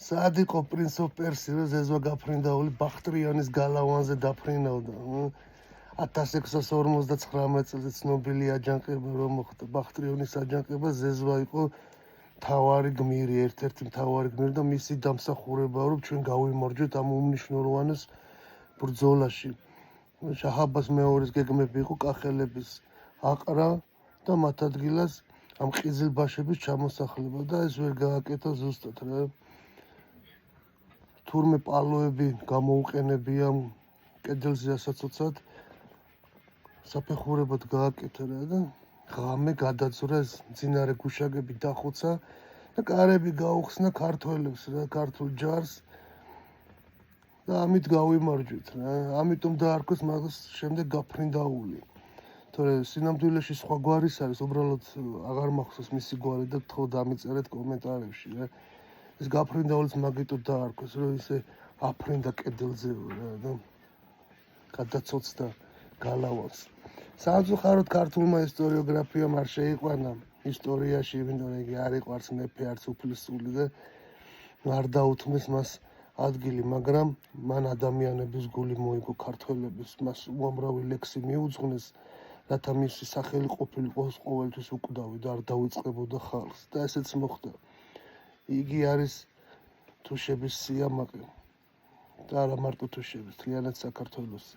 სად იყო პრინც ოფ პერსი, რომ ზეზვა გაფრინდაული ბახტრიანის გალავანზე დაფრინავდა. 1659 წელს ცნობილი აჯანყება რომ მოხდა ბახტრიონის აჯანყება, ზეზვა იყო თავარი გმირი, ერთ-ერთი მთავარი გმირი და მისი დამსახურებაა რომ ჩვენ გავიმარჯვეთ ამ უმნიშვნელოვანეს ბრძოლაში. შაჰ-აბას მეორის გეგმები იყო კახელების აყრა და მათ ადგილას ამ ყიზილბაშების ჩამოსახლება და ეს ვერ გააკეთა ზუსტად რა. თურმე პალოები გამოუყენებია კედელზე ასაცოცად საფეხურებად გააკეთა რა და ღამე გადაძვრა ეს მძინარე გუშაგები დახოცა და კარები გაუხსნა ქართველებს რა, ქართულ ჯარს და ამით გავიმარჯვეთ რა. ამიტომ დაარქვეს მას შემდეგ გაფრინდაული. თორე სინამდვილეში სხვა გვარის არის, უბრალოდ აღარ მახსოვს მისი გვარი და თქო დამიწერეთ კომენტარებში რა. ეს გაფრინდაულიც მაგიტო დაარქვეს, რომ ისე აფრინდა კედელზე რა და გადაცოცდა გალავანს. სამწუხაროდ ქართულმა ისტორიოგრაფიამ არ შეიყვანა ისტორიაში, იმიტომ რომ იგი არ იყვარს მეფე, არც უფლისწული და არ დაუთმეს მას ადგილი, მაგრამ მან ადამიანების გული მოიგო, ქართველების, მას უამრავი ლექსი მიუძღვნეს, რათა მისი სახელი ყოფილიყო ყოველთვის უკვდავი და არ დაუწყებოდა ხალხს და ესეც მოხდა. იგი არის თუშების სიამაყე და არა მარტო თუშების, მთლიანად საქართველოს.